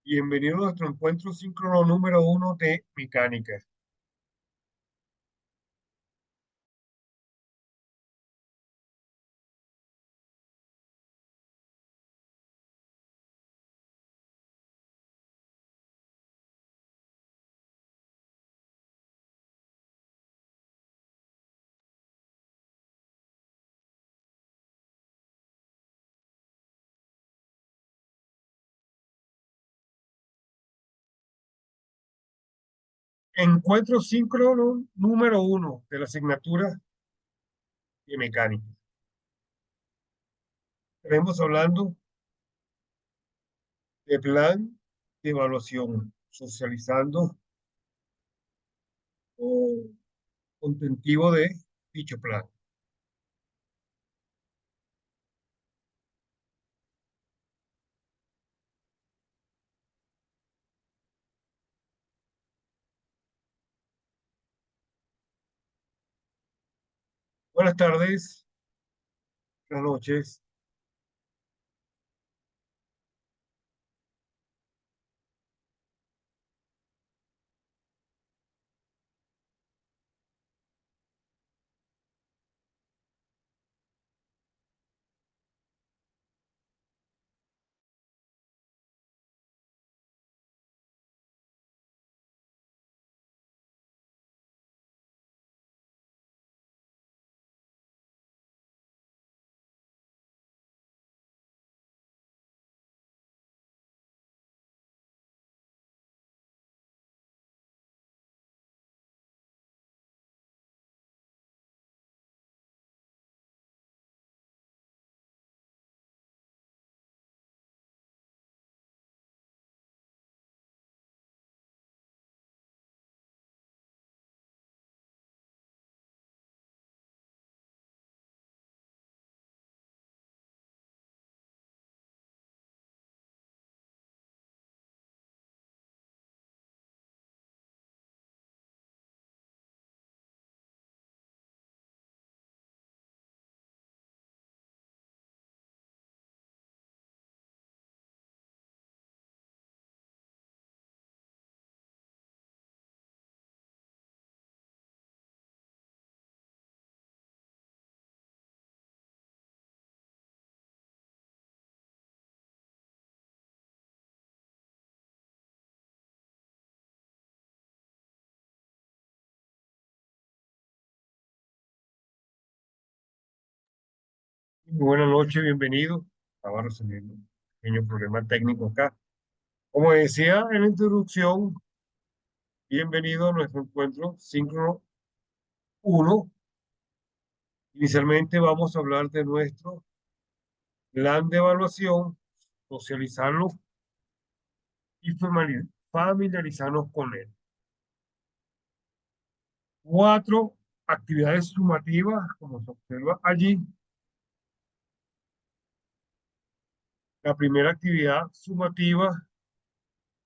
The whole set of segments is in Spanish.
Bienvenido a nuestro encuentro síncrono número uno de mecánica. Encuentro síncrono número uno de la asignatura de mecánica. Estaremos hablando de plan de evaluación, socializando o contentivo de dicho plan. Buenas tardes, buenas noches. Muy buenas noches, bienvenido. Estaba resolviendo un pequeño problema técnico acá. Como decía en la introducción, bienvenido a nuestro encuentro síncrono uno. Inicialmente vamos a hablar de nuestro plan de evaluación, socializarlo y familiarizarnos con él. Cuatro actividades sumativas, como se observa allí. La primera actividad sumativa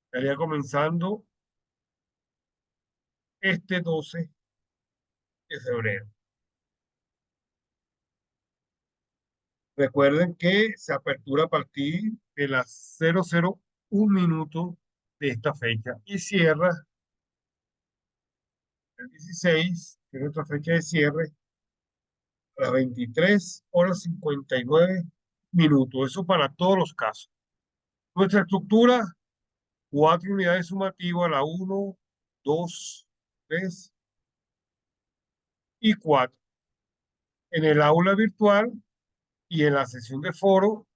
estaría comenzando este 12 de febrero. Recuerden que se apertura a partir de las 001 minuto de esta fecha y cierra el 16, que es nuestra fecha de cierre, a las 23:59 minutos. Eso para todos los casos. Nuestra estructura, cuatro unidades sumativas, la uno, 2, 3 y 4. En el aula virtual y en la sesión de foro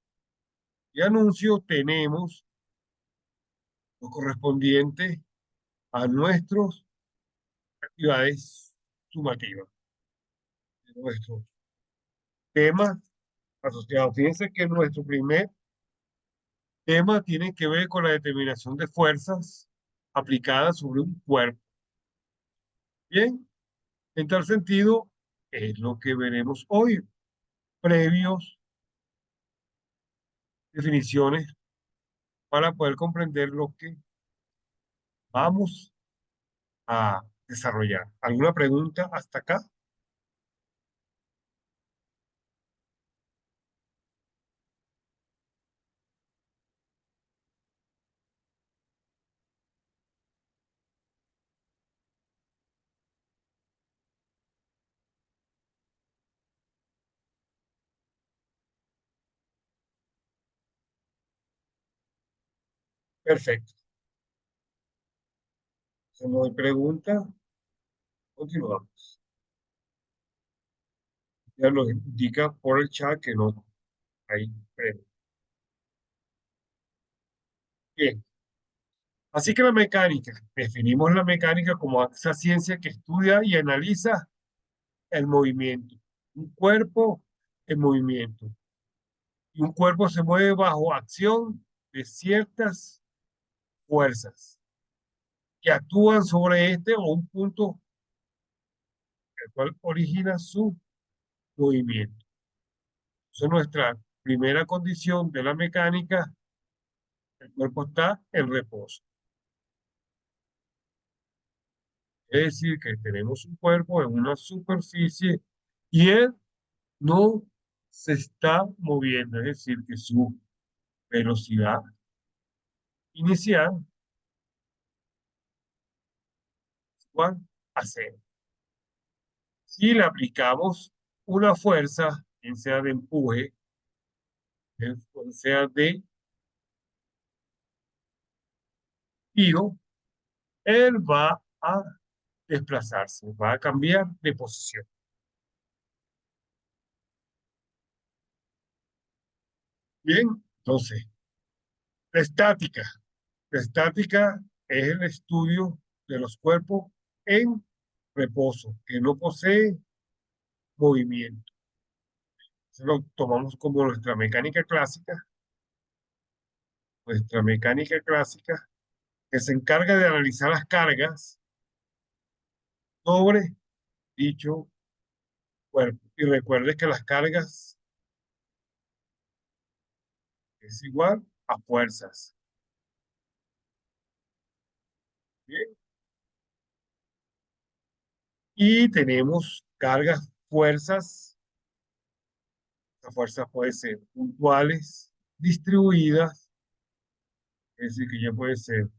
y anuncio tenemos lo correspondiente a nuestras actividades sumativas, nuestros temas asociados. Fíjense que nuestro primer tema tiene que ver con la determinación de fuerzas aplicadas sobre un cuerpo. Bien, en tal sentido, es lo que veremos hoy. Previos definiciones para poder comprender lo que vamos a desarrollar. ¿Alguna pregunta hasta acá? Perfecto. Si no hay pregunta, continuamos. Ya nos indica por el chat que no hay pregunta. Bien. Así que la mecánica, definimos la mecánica como esa ciencia que estudia y analiza el movimiento. Un cuerpo en movimiento. Y un cuerpo se mueve bajo acción de ciertas fuerzas que actúan sobre este o un punto el cual origina su movimiento. Esa es nuestra primera condición de la mecánica. El cuerpo está en reposo. Es decir, que tenemos un cuerpo en una superficie y él no se está moviendo. Es decir, que su velocidad inicial es igual a cero. Si le aplicamos una fuerza, bien sea de empuje, bien sea de giro, él va a desplazarse, va a cambiar de posición. Bien, entonces, la estática. La estática es el estudio de los cuerpos en reposo, que no posee movimiento. Eso lo tomamos como nuestra mecánica clásica, que se encarga de analizar las cargas sobre dicho cuerpo. Y recuerde que las cargas es igual a fuerzas. ¿Bien? Y tenemos cargas, fuerzas. Las fuerzas pueden ser puntuales, distribuidas, es decir, que ya pueden ser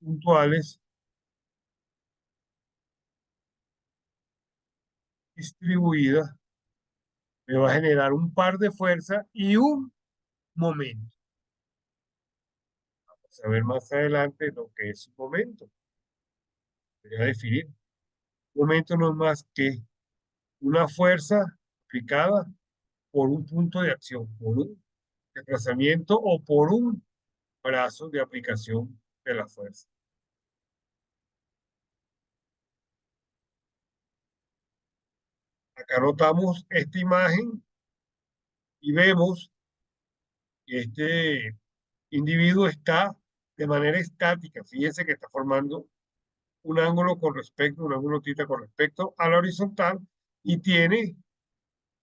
puntuales, distribuidas, me va a generar un par de fuerzas y un momento. Vamos a ver más adelante lo que es un momento. Voy a definir. Un momento no es más que una fuerza aplicada por un punto de acción, por un desplazamiento o por un brazo de aplicación de la fuerza. Acá notamos esta imagen y vemos que este individuo está de manera estática. Fíjense que está formando un ángulo un ángulo tita con respecto a la horizontal y tiene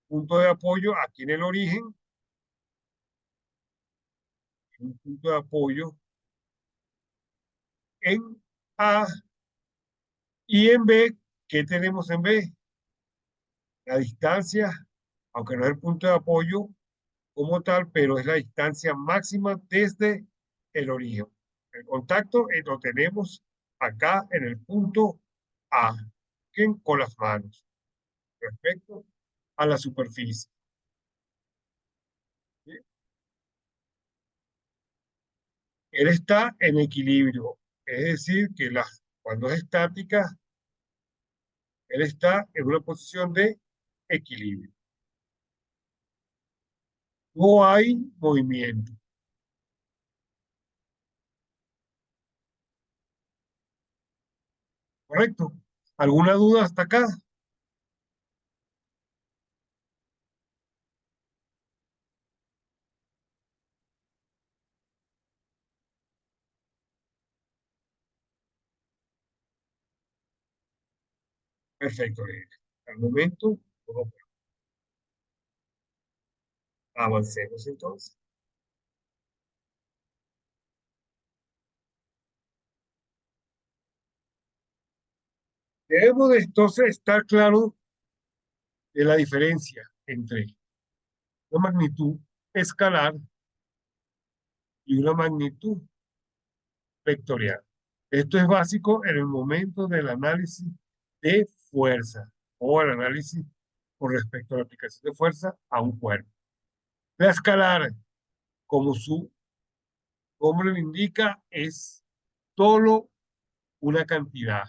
punto de apoyo aquí en el origen, un punto de apoyo en A y en B. ¿Qué tenemos en B? La distancia, aunque no es el punto de apoyo como tal, pero es la distancia máxima desde el origen. El contacto lo tenemos acá en el punto A, con las manos, respecto a la superficie. ¿Sí? Él está en equilibrio, es decir, que cuando es estática, él está en una posición de equilibrio. No hay movimiento, ¿correcto? ¿Alguna duda hasta acá? Perfecto, Lorena. Al momento, bueno, avancemos entonces. Debemos de entonces estar claro de la diferencia entre una magnitud escalar y una magnitud vectorial. Esto es básico en el momento del análisis de fuerza o el análisis con respecto a la aplicación de fuerza a un cuerpo. La escalar, como su como le indica, es solo una cantidad.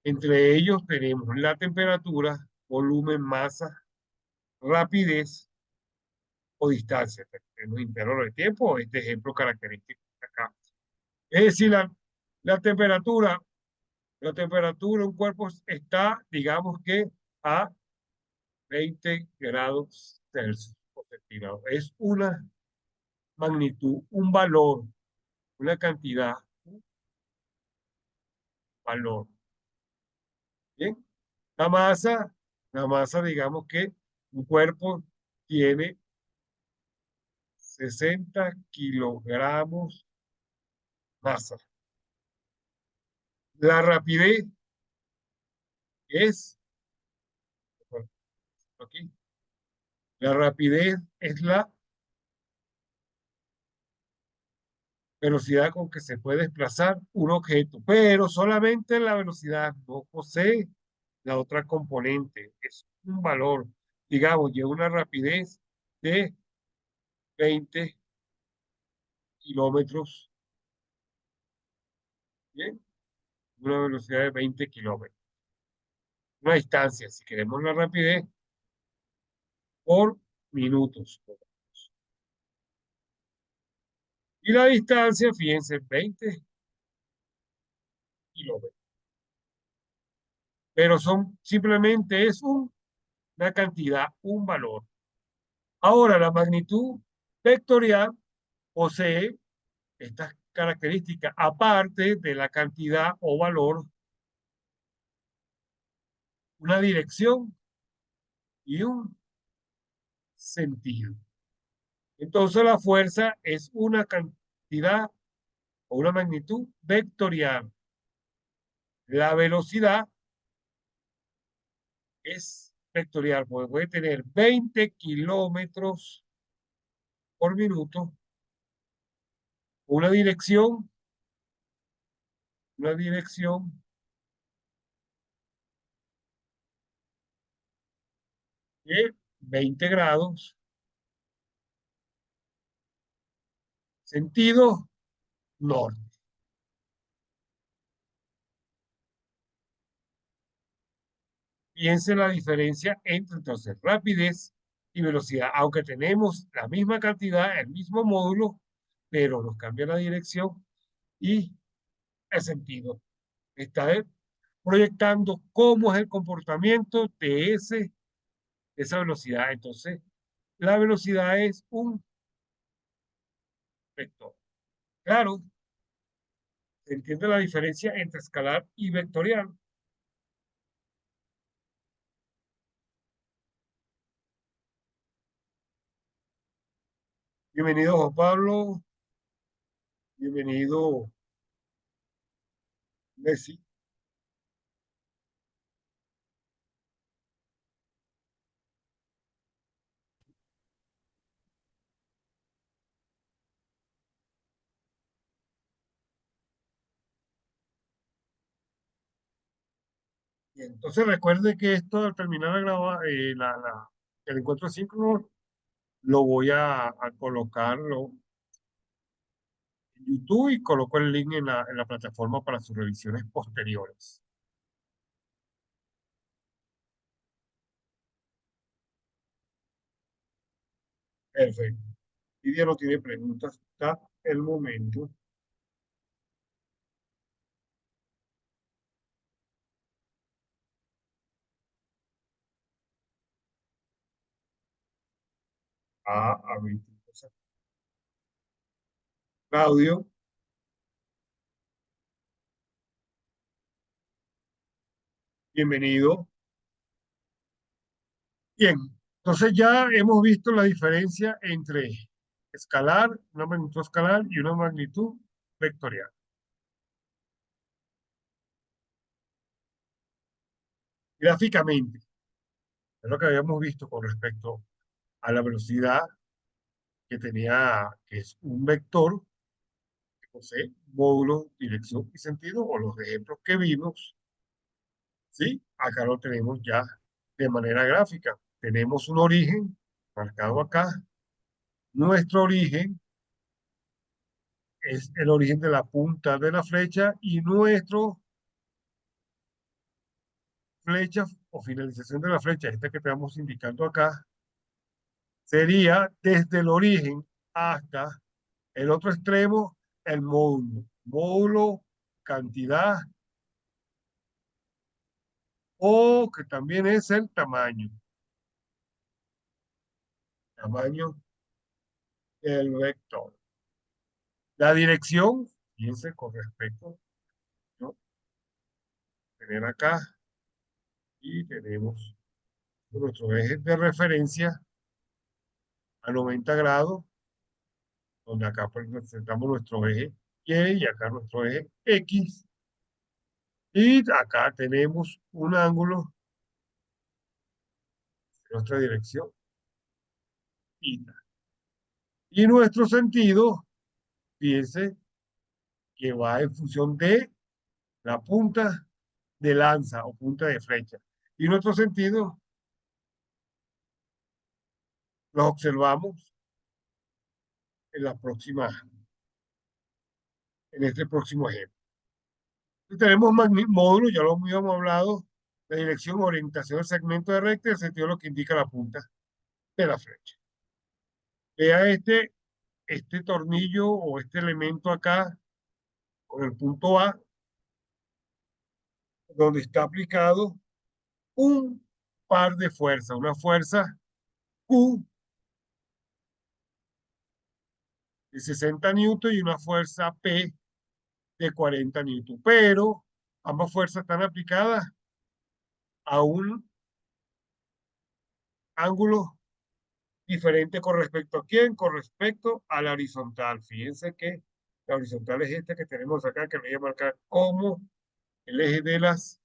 Entre ellos tenemos la temperatura, volumen, masa, rapidez o distancia. Tenemos intervalo de tiempo, este ejemplo característico acá. Es decir, la temperatura, la temperatura de un cuerpo está, digamos que, a 20 grados Celsius o centígrados. Es una magnitud, un valor, una cantidad, un valor. Bien, la masa, digamos que un cuerpo tiene 60 kilogramos masa. La rapidez es, bueno, aquí, la rapidez es la velocidad con que se puede desplazar un objeto, pero solamente la velocidad no posee la otra componente. Es un valor, digamos, lleva una rapidez de 20 kilómetros, ¿bien? Una velocidad de 20 kilómetros. Una distancia, si queremos la rapidez, por minutos. Y la distancia, fíjense, 20 kilómetros. Pero son simplemente es una cantidad, un valor. Ahora, la magnitud vectorial posee estas características, aparte de la cantidad o valor, una dirección y un sentido. Entonces, la fuerza es una cantidad o una magnitud vectorial. La velocidad es vectorial, porque puede tener 20 kilómetros por minuto, una una dirección de 20 grados, sentido norte. Piense la diferencia entre entonces rapidez y velocidad, aunque tenemos la misma cantidad, el mismo módulo, pero nos cambia la dirección y el sentido. Está proyectando cómo es el comportamiento de esa velocidad. Entonces, la velocidad es un vector. Claro, se entiende la diferencia entre escalar y vectorial. Bienvenido, Juan Pablo. Bienvenido, Messi. Y entonces recuerde que esto al terminar el encuentro síncrono lo voy a colocarlo en YouTube y coloco el link en en la plataforma para sus revisiones posteriores. Perfecto. Lidia no tiene preguntas hasta el momento. A ver, Claudio, bienvenido. Bien, entonces ya hemos visto la diferencia entre escalar, una magnitud escalar y una magnitud vectorial. Gráficamente, es lo que habíamos visto con respecto a la velocidad que tenía, que es un vector que posee módulo, dirección y sentido, o los ejemplos que vimos, ¿sí? Acá lo tenemos ya de manera gráfica. Tenemos un origen marcado acá, nuestro origen, es el origen de la punta de la flecha y nuestro flecha o finalización de la flecha, esta que estamos indicando acá, sería desde el origen hasta el otro extremo, el módulo. Módulo, cantidad o que también es el tamaño. Tamaño del vector. La dirección, fíjense con respecto, ¿no? Tener acá y tenemos nuestro eje de referencia a 90 grados, donde acá pues, presentamos nuestro eje Y acá nuestro eje X. Y acá tenemos un ángulo en nuestra dirección Y. Y nuestro sentido, fíjense que va en función de la punta de lanza o punta de flecha. Y nuestro sentido lo observamos en la próxima, en este próximo ejemplo. Y tenemos módulos, ya lo habíamos hablado, la dirección, orientación del segmento de recta y el sentido de lo que indica la punta de la flecha. Vea este tornillo o este elemento acá, con el punto A, donde está aplicado un par de fuerzas, una fuerza Q de 60 newton y una fuerza P de 40 newton. Pero ambas fuerzas están aplicadas a un ángulo diferente con respecto a quién, con respecto a la horizontal. Fíjense que la horizontal es esta que tenemos acá, que le voy a marcar como el eje de las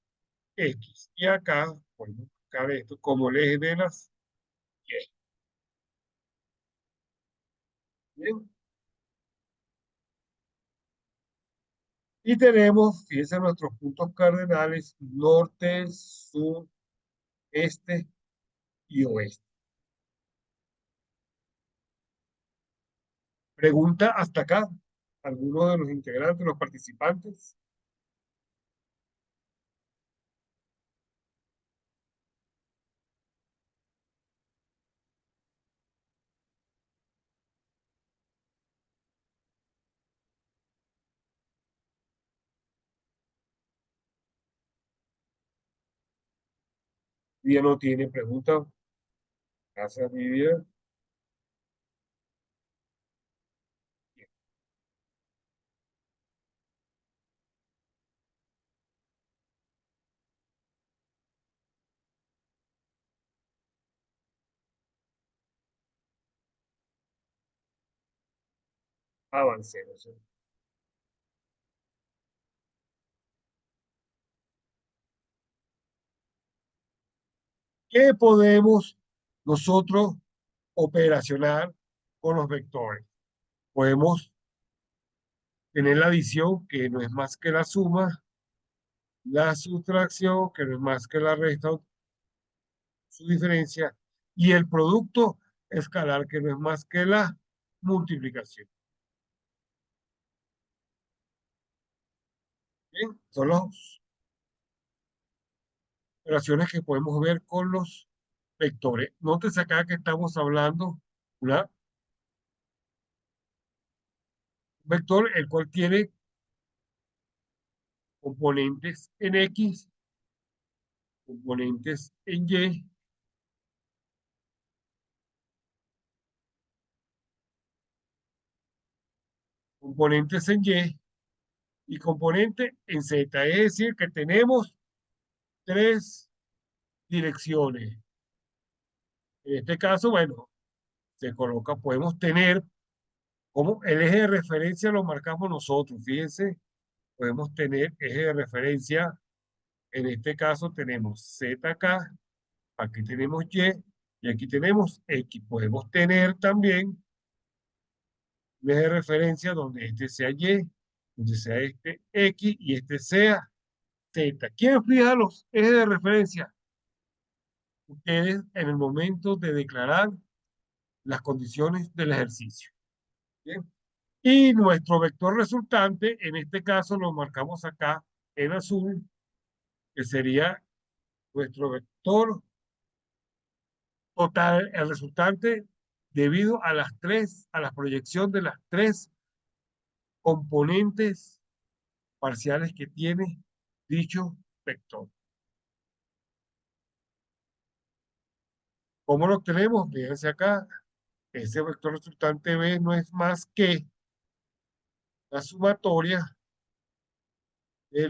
X. Y acá podemos marcar esto como el eje de las Y. Bien. Y tenemos, fíjense, nuestros puntos cardenales, norte, sur, este y oeste. Pregunta hasta acá. ¿Alguno de los integrantes, los participantes? ¿Ya no tiene pregunta? Gracias, mi vida. Avancemos. ¿Qué podemos nosotros operacionar con los vectores? Podemos tener la adición, que no es más que la suma, la sustracción, que no es más que la resta, o su diferencia, y el producto escalar, que no es más que la multiplicación. Bien, son las operaciones que podemos ver con los vectores. Nótese acá que estamos hablando de un vector el cual tiene componentes en X, componentes en Y, componentes en Y y componente en Z. Es decir, que tenemos tres direcciones. En este caso, bueno, se coloca, podemos tener como el eje de referencia lo marcamos nosotros. Fíjense, podemos tener eje de referencia. En este caso tenemos Z acá, aquí tenemos y aquí tenemos X. Podemos tener también un eje de referencia donde este sea Y, donde sea este X y este sea Z. ¿Quién fija los ejes de referencia? Ustedes en el momento de declarar las condiciones del ejercicio. Bien. Y nuestro vector resultante, en este caso lo marcamos acá en azul, que sería nuestro vector total, el resultante debido a a la proyección de las tres componentes parciales que tiene dicho vector. ¿Cómo lo obtenemos? Fíjense acá, ese vector resultante B no es más que la sumatoria de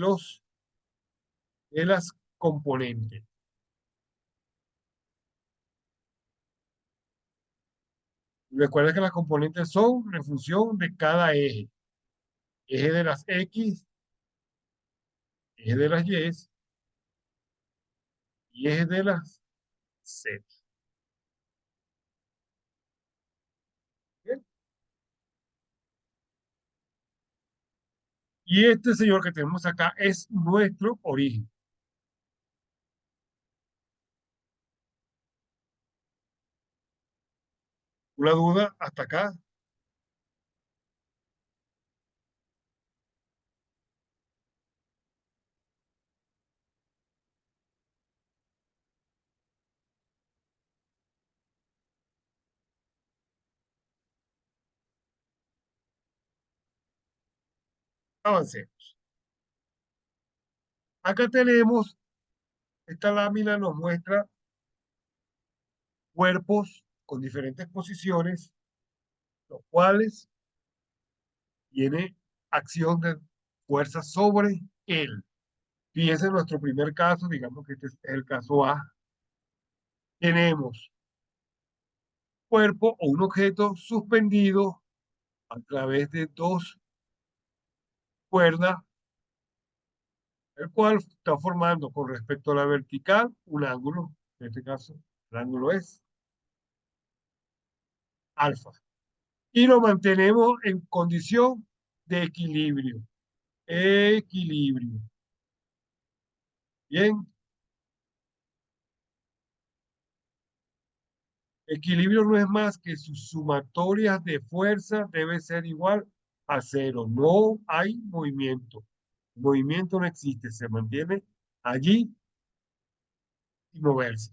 de las componentes. Recuerda que las componentes son en función de cada eje. Eje de las X, eje de las Y eje de las Z. ¿Bien? Y este señor que tenemos acá es nuestro origen. ¿Una duda hasta acá? Avancemos. Acá tenemos, esta lámina nos muestra cuerpos con diferentes posiciones, los cuales tiene acción de fuerza sobre él. Fíjense en nuestro primer caso, digamos que este es el caso A. Tenemos cuerpo o un objeto suspendido a través de dos cuerdas, el cual está formando con respecto a la vertical un ángulo. En este caso, el ángulo es alfa. Y lo mantenemos en condición de equilibrio. Equilibrio. Bien, equilibrio no es más que sus sumatorias de fuerza debe ser igual a cero. No hay movimiento. Movimiento no existe, se mantiene allí y moverse.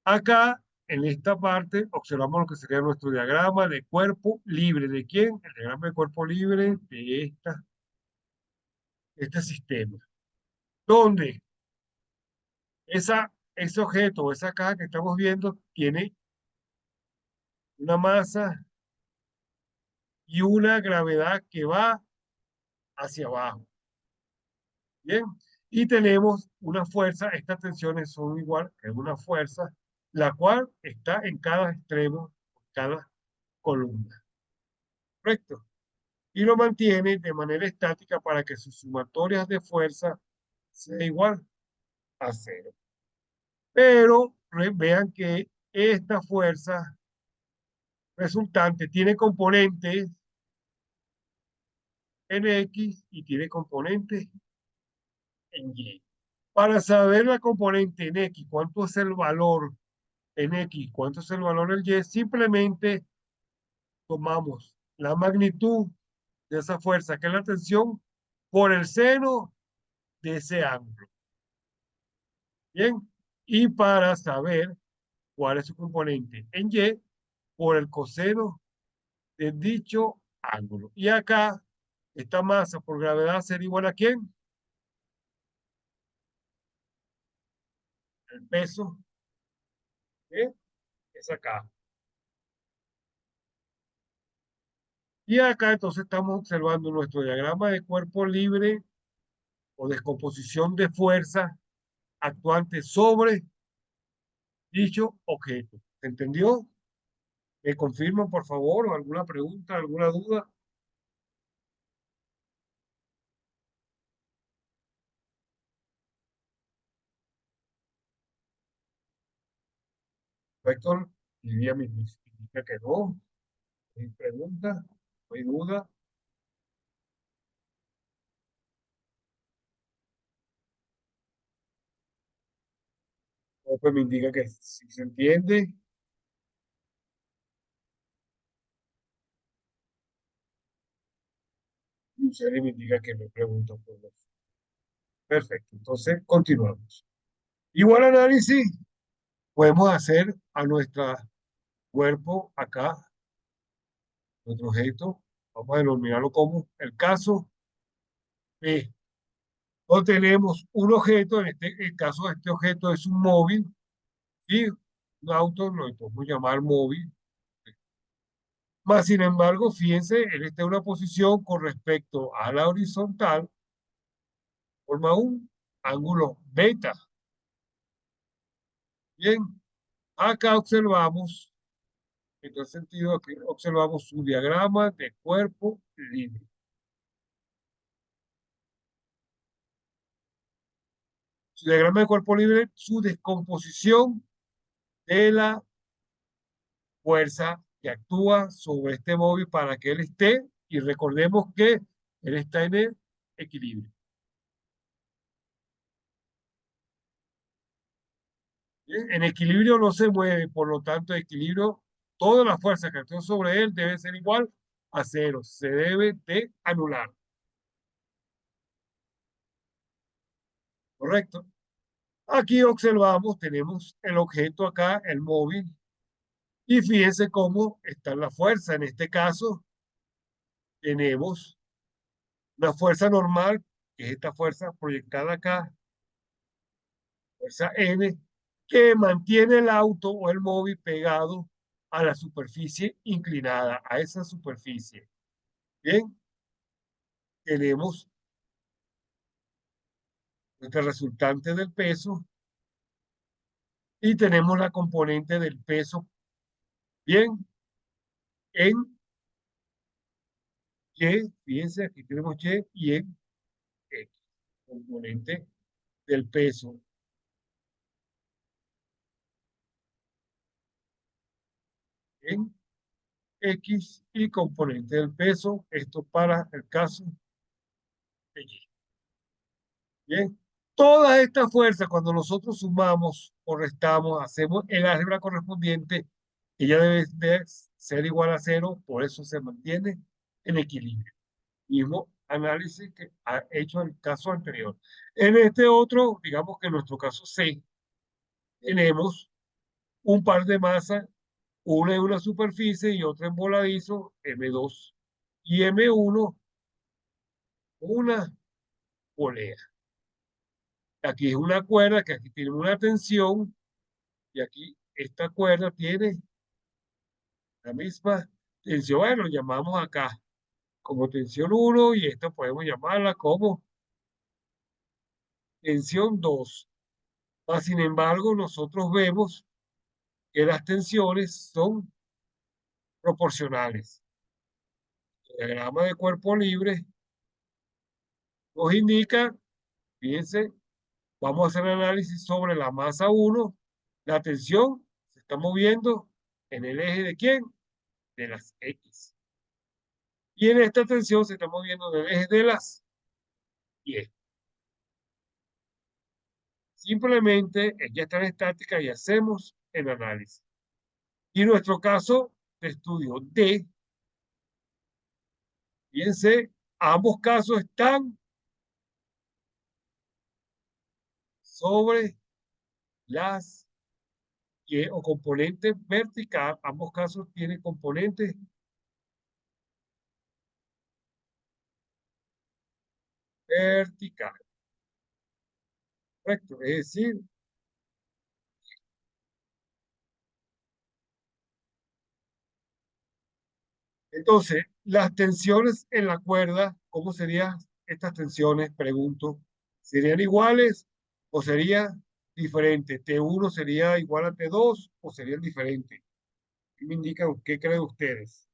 Acá, en esta parte, observamos lo que sería nuestro diagrama de cuerpo libre. ¿De quién? El diagrama de cuerpo libre de este sistema. Donde ese objeto, esa caja que estamos viendo, tiene una masa y una gravedad que va hacia abajo. Bien, y tenemos una fuerza, estas tensiones son igual que una fuerza, la cual está en cada extremo, cada columna. ¿Correcto? Y lo mantiene de manera estática para que sus sumatorias de fuerza sea igual a cero. Pero vean que esta fuerza resultante tiene componentes en X y tiene componentes en Y. Para saber la componente en X, cuánto es el valor en X, cuánto es el valor en Y, simplemente tomamos la magnitud de esa fuerza, que es la tensión, por el seno de ese ángulo. Bien, y para saber cuál es su componente en Y, por el coseno de dicho ángulo. Y acá, esta masa por gravedad será igual a ¿quién? El peso, ¿eh? Es acá. Y acá entonces estamos observando nuestro diagrama de cuerpo libre o descomposición de fuerza actuante sobre dicho objeto. ¿Se entendió? ¿Me confirman, por favor? ¿O alguna pregunta, alguna duda? Héctor, diría mi indica que no. ¿No hay pregunta? ¿No hay duda? O pues me indica que si se entiende. Usted me indica que me pregunta por los. Perfecto, entonces continuamos. Igual análisis podemos hacer a nuestro cuerpo acá, nuestro objeto, vamos a denominarlo como el caso B. O tenemos un objeto, en el caso de este objeto es un móvil, y un auto lo podemos llamar móvil. Más sin embargo, fíjense, él está en una posición con respecto a la horizontal, forma un ángulo beta. Bien, acá observamos, en este sentido, aquí observamos su diagrama de cuerpo libre. Su diagrama de cuerpo libre, su descomposición de la fuerza que actúa sobre este móvil para que él esté, y recordemos que él está en el equilibrio. Bien, en equilibrio no se mueve, por lo tanto, equilibrio, toda la fuerza que actúa sobre él debe ser igual a cero, se debe de anular, ¿correcto? Aquí observamos, tenemos el objeto acá, el móvil, y fíjense cómo está la fuerza. En este caso, tenemos una fuerza normal, que es esta fuerza proyectada acá, fuerza N, que mantiene el auto o el móvil pegado a la superficie inclinada, a esa superficie. Bien, tenemos nuestra resultante del peso y tenemos la componente del peso, bien, en Y, fíjense, aquí tenemos Y en X, componente del peso en X y componente del peso, esto para el caso de Y. Bien, todas estas fuerzas, cuando nosotros sumamos o restamos, hacemos el álgebra correspondiente, ella debe de ser igual a cero, por eso se mantiene en equilibrio. Mismo análisis que ha hecho el caso anterior. En este otro, digamos que en nuestro caso C, tenemos un par de masas, una en una superficie y otra en voladizo, M2 y M1, una polea. Aquí es una cuerda que aquí tiene una tensión y aquí esta cuerda tiene la misma tensión. Bueno, lo llamamos acá como tensión 1 y esta podemos llamarla como tensión 2. Mas, sin embargo, nosotros vemos que las tensiones son proporcionales. El diagrama de cuerpo libre nos indica, fíjense, vamos a hacer análisis sobre la masa 1. La tensión se está moviendo en el eje de quién? De las X. Y en esta tensión se está moviendo en el eje de las Y. Simplemente ya está en estática y hacemos el análisis. Y nuestro caso de estudio D, fíjense, ambos casos están sobre las Y o componente vertical. Ambos casos tienen componente vertical. Correcto. Es decir, entonces, las tensiones en la cuerda, ¿cómo serían estas tensiones? Pregunto. ¿Serían iguales o serían diferentes? ¿T1 sería igual a T2 o serían diferentes? ¿Qué me indican? ¿Qué creen ustedes?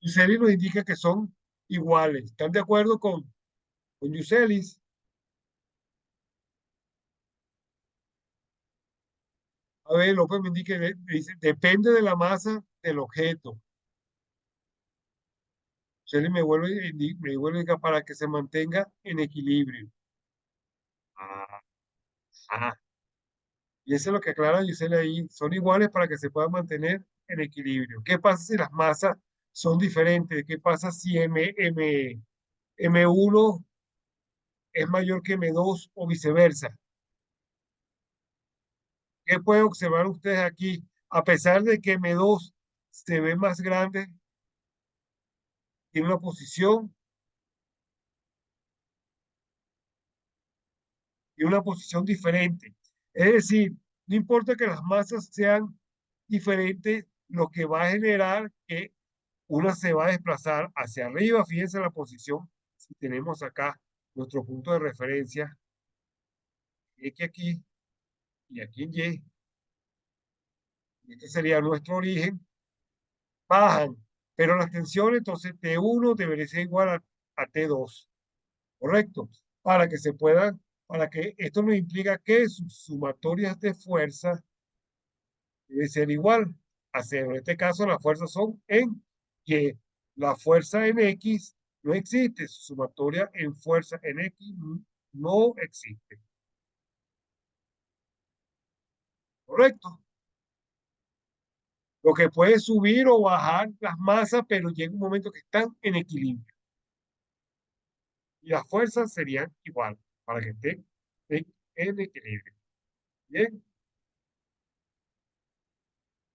Yuselis nos indica que son iguales. ¿Están de acuerdo con Yuselis? A ver, López me indica, dice, depende de la masa del objeto. Shelley me vuelve a indicar para que se mantenga en equilibrio. Ah, ah. Y eso es lo que aclara Giselle ahí. Son iguales para que se puedan mantener en equilibrio. ¿Qué pasa si las masas son diferentes? ¿Qué pasa si M1 es mayor que M2 o viceversa? ¿Qué pueden observar ustedes aquí? A pesar de que M2 se ve más grande, tiene una posición y una posición diferente. Es decir, no importa que las masas sean diferentes, lo que va a generar que una se va a desplazar hacia arriba. Fíjense la posición. Si tenemos acá nuestro punto de referencia, X aquí y aquí en Y, y este sería nuestro origen, bajan, pero las tensiones, entonces T1 debería ser igual a T2, ¿correcto? Para que se puedan, para que esto nos implica que sus sumatorias de fuerza debe ser igual a cero. En este caso, las fuerzas son en Y. La fuerza en X no existe. Su sumatoria en fuerza en X no existe. ¿Correcto? Lo que puede subir o bajar las masas, pero llega un momento que están en equilibrio. Y las fuerzas serían igual para que estén en equilibrio. Bien,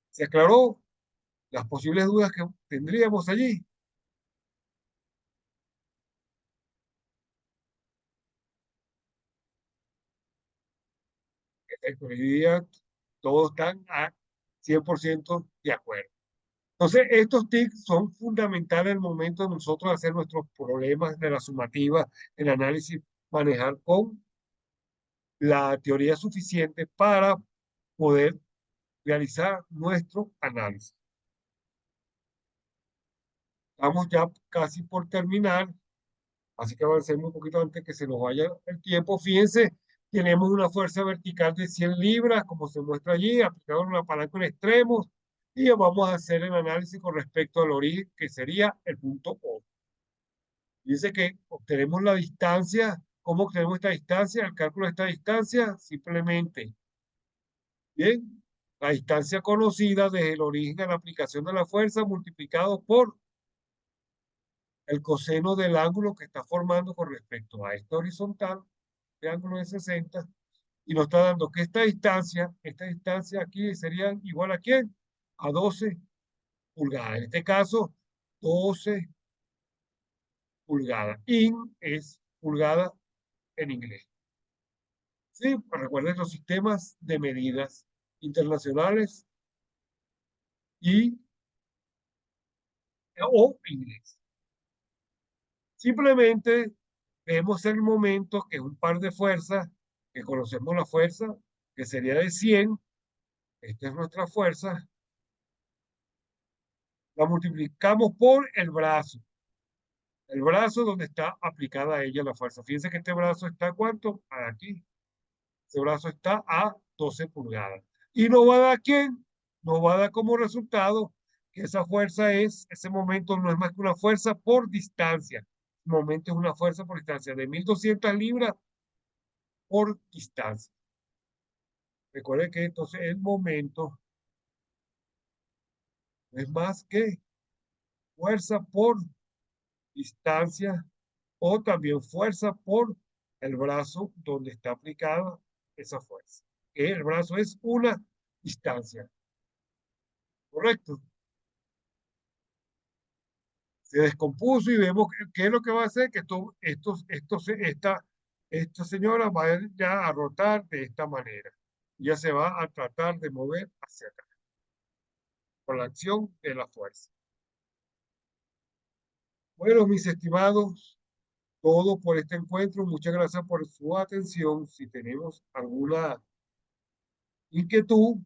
se aclaró las posibles dudas que tendríamos allí. Perfecto, hoy día todos están a 100% de acuerdo. Entonces, estos tics son fundamentales en el momento de nosotros hacer nuestros problemas de la sumativa, el análisis, manejar con la teoría suficiente para poder realizar nuestro análisis. Estamos ya casi por terminar, así que avancemos un poquito antes que se nos vaya el tiempo. Fíjense, tenemos una fuerza vertical de 100 libras, como se muestra allí, aplicado en una palanca en extremos, y vamos a hacer el análisis con respecto al origen, que sería el punto O. Dice que obtenemos la distancia. ¿Cómo obtenemos esta distancia? El cálculo de esta distancia, simplemente, bien, la distancia conocida desde el origen a la aplicación de la fuerza multiplicado por el coseno del ángulo que está formando con respecto a esta horizontal, este ángulo de 60, y nos está dando que esta distancia aquí sería igual a ¿quién? A 12 pulgadas. En este caso, 12 pulgadas. In es pulgada en inglés. Sí, pues recuerden los sistemas de medidas internacionales y o inglés. Simplemente vemos el momento que es un par de fuerzas, que conocemos la fuerza, que sería de 100, esta es nuestra fuerza, la multiplicamos por el brazo donde está aplicada a ella la fuerza. Fíjense que este brazo está ¿a cuánto? Aquí. Ese brazo está a 12 pulgadas. ¿Y nos va a dar quién? Nos va a dar como resultado que esa fuerza es, ese momento no es más que una fuerza por distancia. El momento es una fuerza por distancia de 1200 libras por distancia. Recuerden que entonces el momento no es más que fuerza por distancia o también fuerza por el brazo donde está aplicada esa fuerza. El brazo es una distancia, ¿correcto? Se descompuso y vemos qué es lo que va a hacer, que esta señora va a ya a rotar de esta manera. Ya se va a tratar de mover hacia acá, por la acción de la fuerza. Bueno, mis estimados, todo por este encuentro. Muchas gracias por su atención. Si tenemos alguna inquietud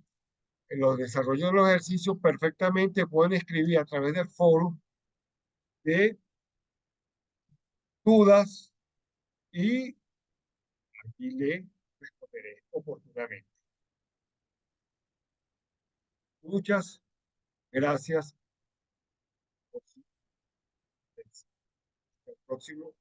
en los desarrollos de los ejercicios, perfectamente pueden escribir a través del foro de dudas y aquí le responderé oportunamente. Muchas gracias por su atención. Hasta el próximo.